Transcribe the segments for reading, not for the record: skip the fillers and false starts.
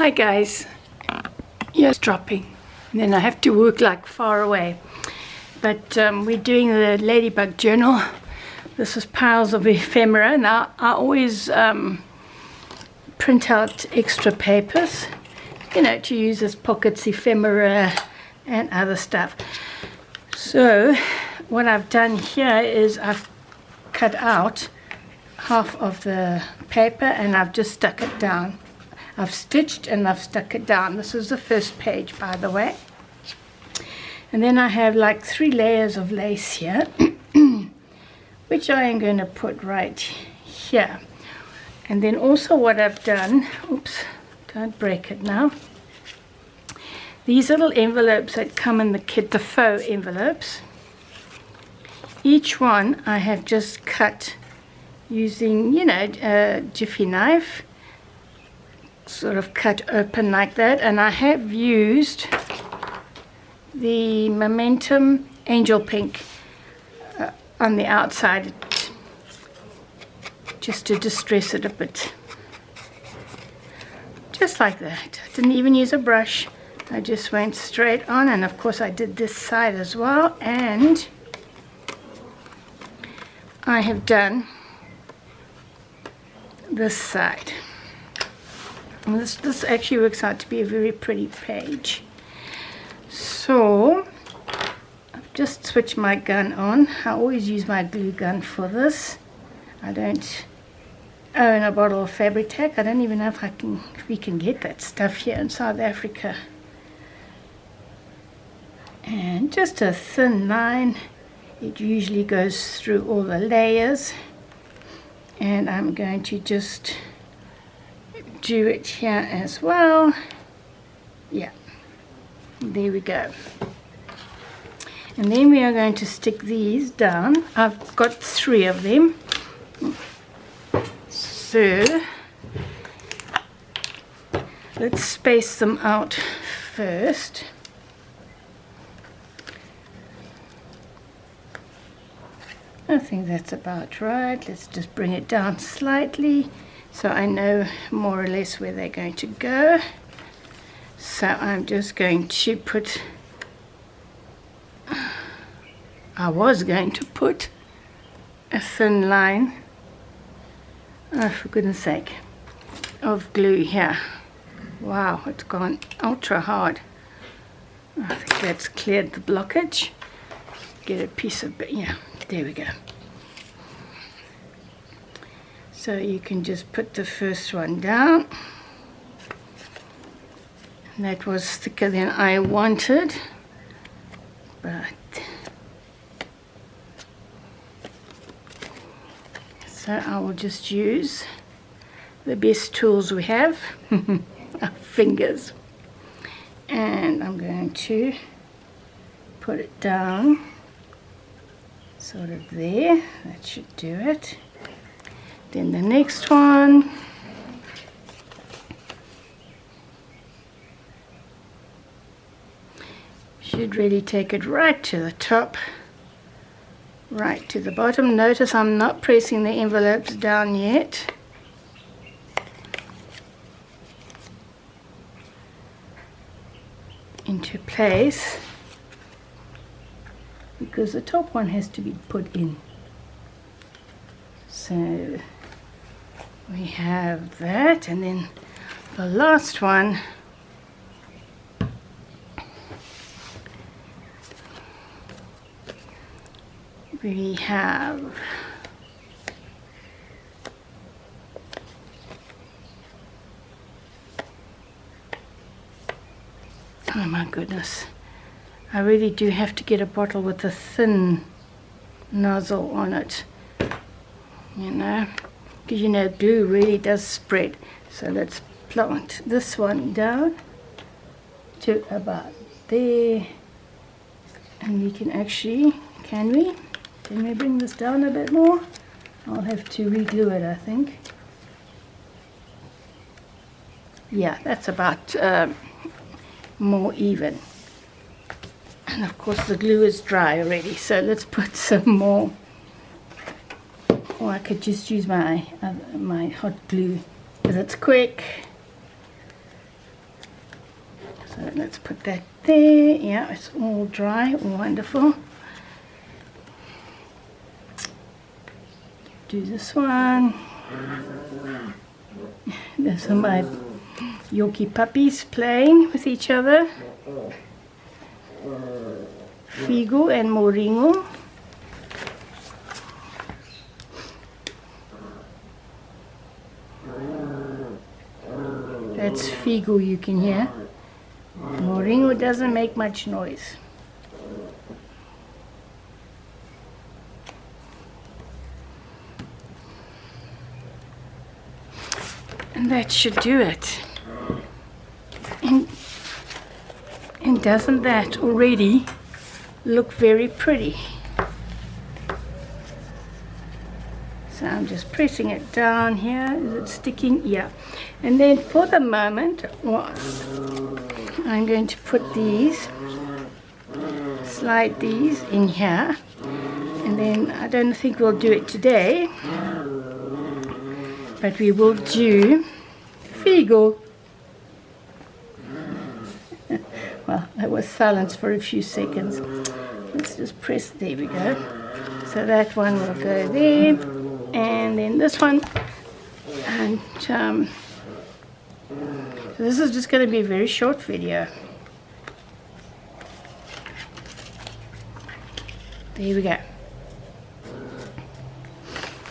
Hi guys, yes, dropping, and then I have to work like far away, but we're doing the Ladybug journal. This is piles of ephemera. Now I always print out extra papers, you know, to use as pockets, ephemera and other stuff. So what I've done here is I've cut out half of the paper and I've just stuck it down. I've stitched and I've stuck it down. This is the first page, by the way. And then I have like 3 layers of lace here, which I am going to put right here. And then also what I've done, oops, don't break it now. These little envelopes that come in the kit, the faux envelopes, each one I have just cut using, you know, a jiffy knife, sort of cut open like that, and I have used the Momentum Angel Pink on the outside just to distress it a bit, just like that. I didn't even use a brush, I just went straight on, and of course I did this side as well, and I have done this side. And this actually works out to be a very pretty page. So I've just switched my gun on. I always use my glue gun for this. I don't own a bottle of Fabric-Tac. I don't even know if we can get that stuff here in South Africa. And just a thin line. It usually goes through all the layers. And I'm going to just do it here as well. Yeah, there we go. And then we are going to stick these down. I've got 3 of them. So let's space them out first. I think that's about right. Let's just bring it down slightly so I know more or less where they're going to go. So I'm just going to put, I was going to put a thin line, oh for goodness sake, of glue here. Wow, it's gone ultra hard. I think that's cleared the blockage. Get a piece of, yeah, there we go. So you can just put the first one down. And that was thicker than I wanted, but so I will just use the best tools we have, our fingers, and I'm going to put it down sort of there. That should do it. Then the next one, should really take it right to the top, right to the bottom. Notice I'm not pressing the envelopes down yet. Into place, because the top one has to be put in. So we have that, and then the last one we have oh my goodness, I really do have to get a bottle with a thin nozzle on it, you know, because you know glue really does spread. So let's plant this one down to about there, and we can actually, can we bring this down a bit more? I'll have to reglue it, I think. Yeah, that's about more even. And of course the glue is dry already, so let's put some more. Or I could just use my hot glue because it's quick. let's put that there. Yeah, it's all dry. Wonderful. Do this one. There's some of my Yorkie puppies playing with each other. Figo and Moringo. That's Figo you can hear. Moringo doesn't make much noise. And that should do it. And doesn't that already look very pretty? So I'm just pressing it down here. Is it sticking? Yeah. And then for the moment, I'm going to put these, slide these in here. And then I don't think we'll do it today, but we will do Figo. Well, that was silence for a few seconds. Let's just press, there we go. So that one will go there, and then this one, and so this is just going to be a very short video. There we go.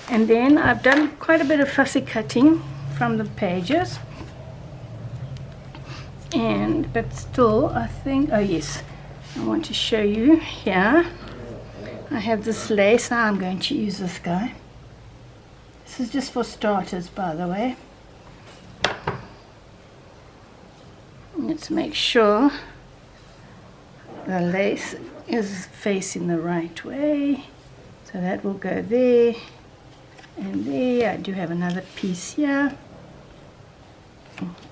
And then I've done quite a bit of fussy cutting from the pages, but still I think, oh yes, I want to show you here. I have this lace. I'm going to use this guy. This is just for starters, by the way. Let's make sure the lace is facing the right way. So that will go there and there. I do have another piece here.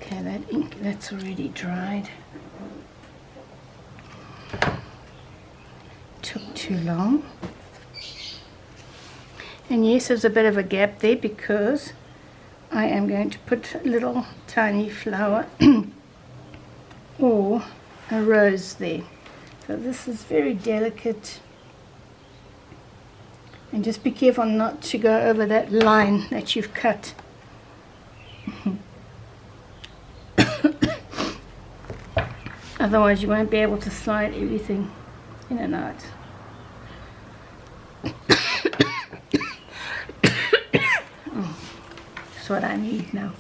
Okay, that ink, that's already dried. Took too long. And yes, there's a bit of a gap there because I am going to put a little tiny flower or a rose there. So this is very delicate, and just be careful not to go over that line that you've cut. Otherwise you won't be able to slide everything in and out. That's what I need now.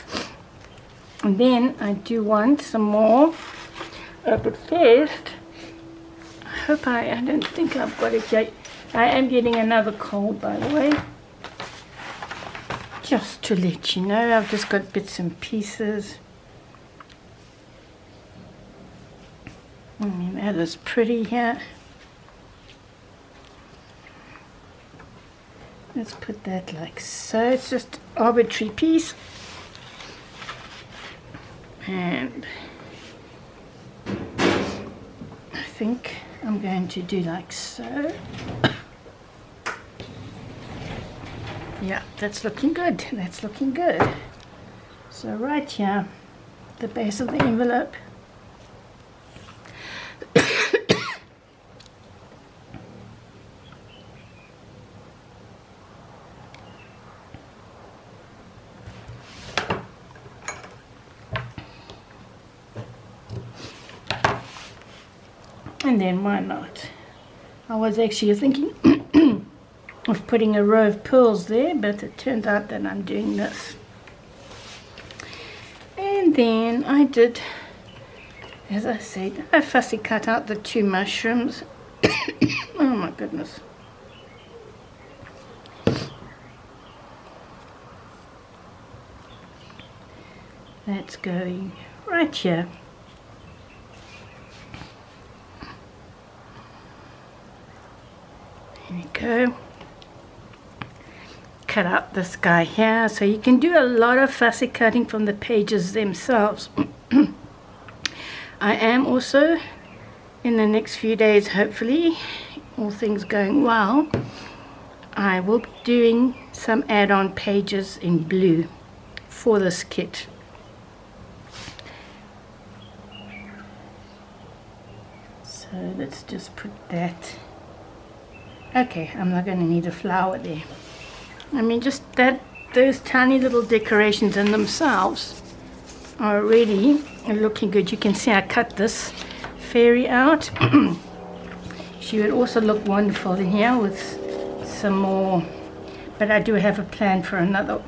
And then I do want some more, but first I hope I don't think I've got it yet. I am getting another cold, by the way, just to let you know. I've just got bits and pieces. That is pretty here. Let's put that like so. It's just an arbitrary piece. And I think I'm going to do like so. Yeah, that's looking good. That's looking good. So right here, the base of the envelope. And then why not? I was actually thinking of putting a row of pearls there, but it turned out that I'm doing this. And then I did, as I said, I fussy cut out the two mushrooms. Oh my goodness. That's going right here. There we go. Cut out this guy here. So you can do a lot of fussy cutting from the pages themselves. I am also, in the next few days, hopefully, all things going well, I will be doing some add-on pages in blue for this kit. So let's just put that. Okay, I'm not going to need a flower there. I mean, just that, those tiny little decorations in themselves are already looking good. You can see I cut this fairy out. She would also look wonderful in here with some more, but I do have a plan for another.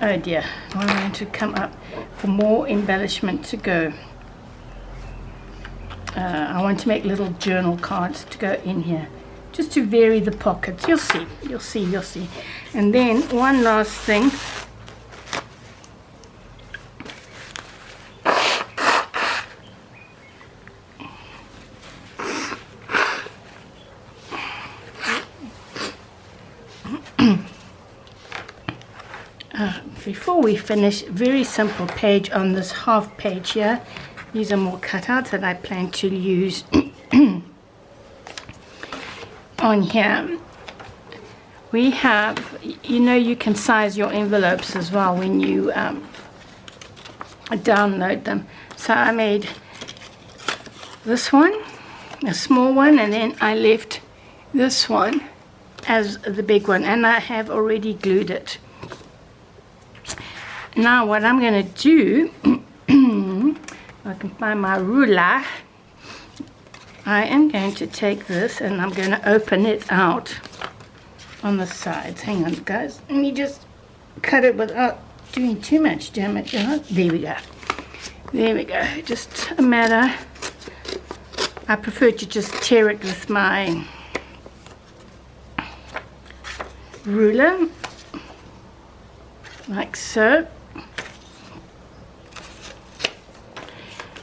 Oh dear, I'm going to come up for more embellishment to go. I want to make little journal cards to go in here, just to vary the pockets. You'll see, you'll see, you'll see. And then one last thing. Before we finish, very simple page on this half page here. These are more cutouts that I plan to use on here. We have, you know, you can size your envelopes as well when you download them. So I made this one, a small one, and then I left this one as the big one, and I have already glued it. Now what I'm going to do, I can find my ruler. I am going to take this and I'm going to open it out on the sides. Hang on, guys. Let me just cut it without doing too much damage. There we go. There we go. Just a matter. I prefer to just tear it with my ruler, like so.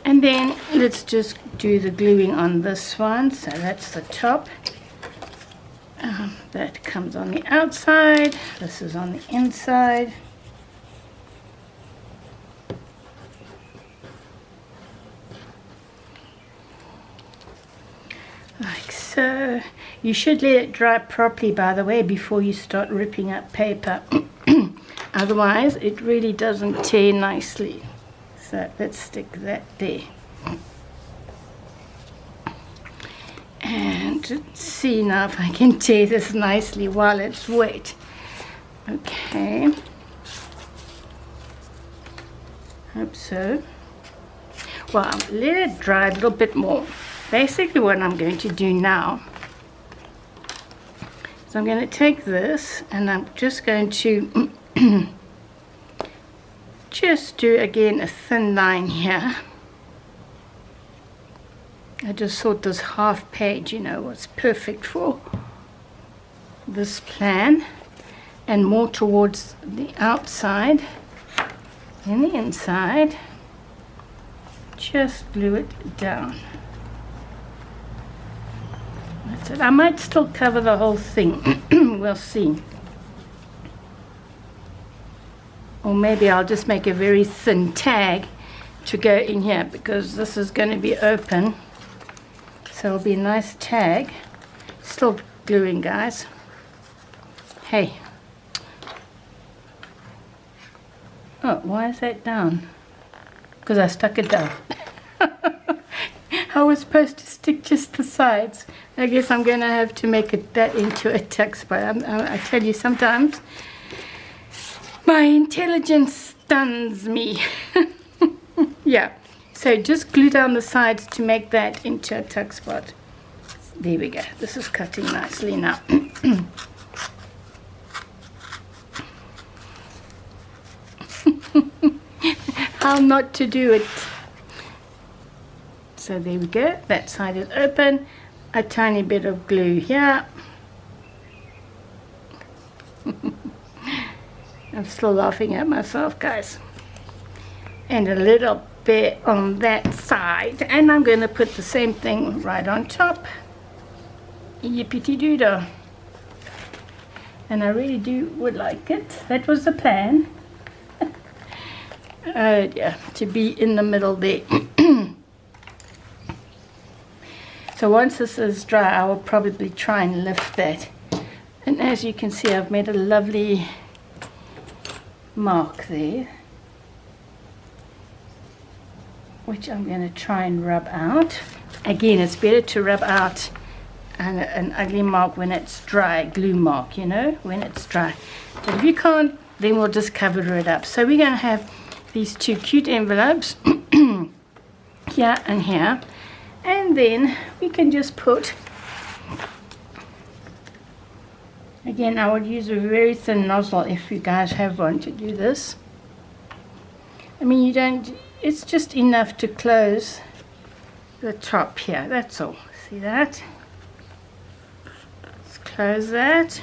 And then let's just do the gluing on this one. So that's the top. That comes on the outside. This is on the inside. Like so. You should let it dry properly, by the way, before you start ripping up paper. Otherwise, it really doesn't tear nicely. So let's stick that there. And let's see now if I can tear this nicely while it's wet. Okay. Hope so. Well, let it dry a little bit more. Basically what I'm going to do now is I'm going to take this and I'm just going to just do again a thin line here. I just thought this half page, you know, was perfect for this plan, and more towards the outside than the inside. Just glue it down. That's it. I might still cover the whole thing. We'll see. Or maybe I'll just make a very thin tag to go in here, because this is going to be open. So it'll be a nice tag. Still gluing, guys. Hey. Oh, why is that down? Because I stuck it down. I was supposed to stick just the sides. I guess I'm going to have to make that into a text. But I tell you, sometimes my intelligence stuns me. Yeah. So just glue down the sides to make that into a tuck spot. There we go. This is cutting nicely now. How not to do it. So there we go. That side is open. A tiny bit of glue here. I'm still laughing at myself, guys. And a little bit on that side, and I'm going to put the same thing right on top. Yippity-doo-dah. And I really would like it. That was the plan. Oh dear, to be in the middle there. So once this is dry, I will probably try and lift that. And as you can see, I've made a lovely mark there, which I'm going to try and rub out. Again, it's better to rub out an ugly mark when it's dry, glue mark, you know, when it's dry. But if you can't, then we'll just cover it up. So we're going to have these two cute envelopes here and here, and then we can just put, again, I would use a very thin nozzle if you guys have one to do this. I mean, you don't, it's just enough to close the top here, that's all. See that? Let's close that,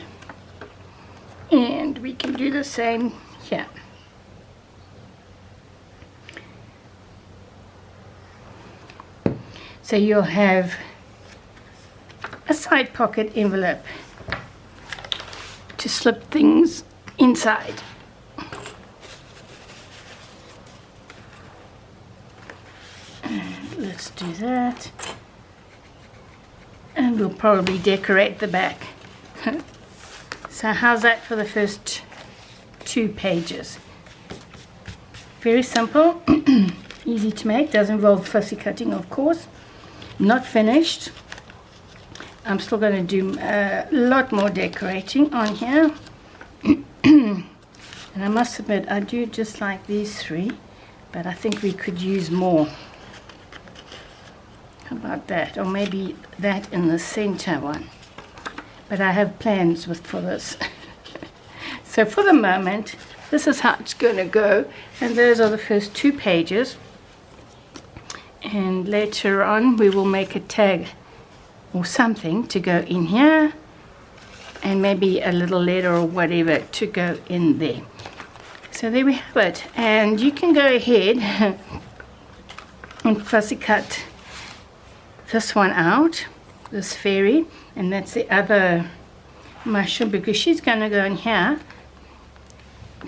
and we can do the same here. So you'll have a side pocket envelope to slip things inside. And let's do that. And we'll probably decorate the back. So how's that for the first 2 pages? Very simple, easy to make, doesn't involve fussy cutting, of course. Not finished. I'm still going to do a lot more decorating on here. And I must admit, I do just like these 3, but I think we could use more. How about that? Or maybe that in the center one. But I have plans for this. So for the moment, this is how it's going to go. And those are the first 2 pages. And later on we will make a tag or something to go in here, and maybe a little letter or whatever to go in there. So there we have it, and you can go ahead and fussy cut this one out, this fairy, and that's the other mushroom, because she's going to go in here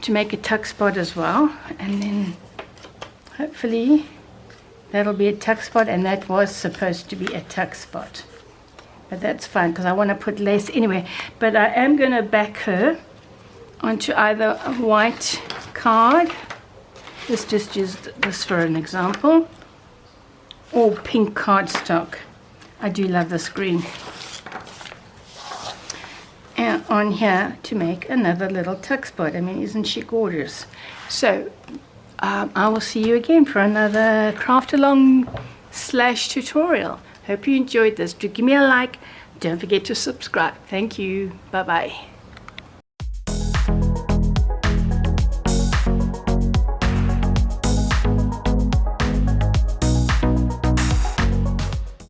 to make a tuck spot as well, and then hopefully that'll be a tuck spot, and that was supposed to be a tuck spot. But that's fine because I want to put lace anyway. But I am going to back her onto either a white card. Let's just use this for an example. Or pink cardstock. I do love this green. And on here to make another little tuck spot. I mean, isn't she gorgeous? So I will see you again for another craft along / tutorial. Hope you enjoyed this. Do give me a like. Don't forget to subscribe. Thank you. Bye bye.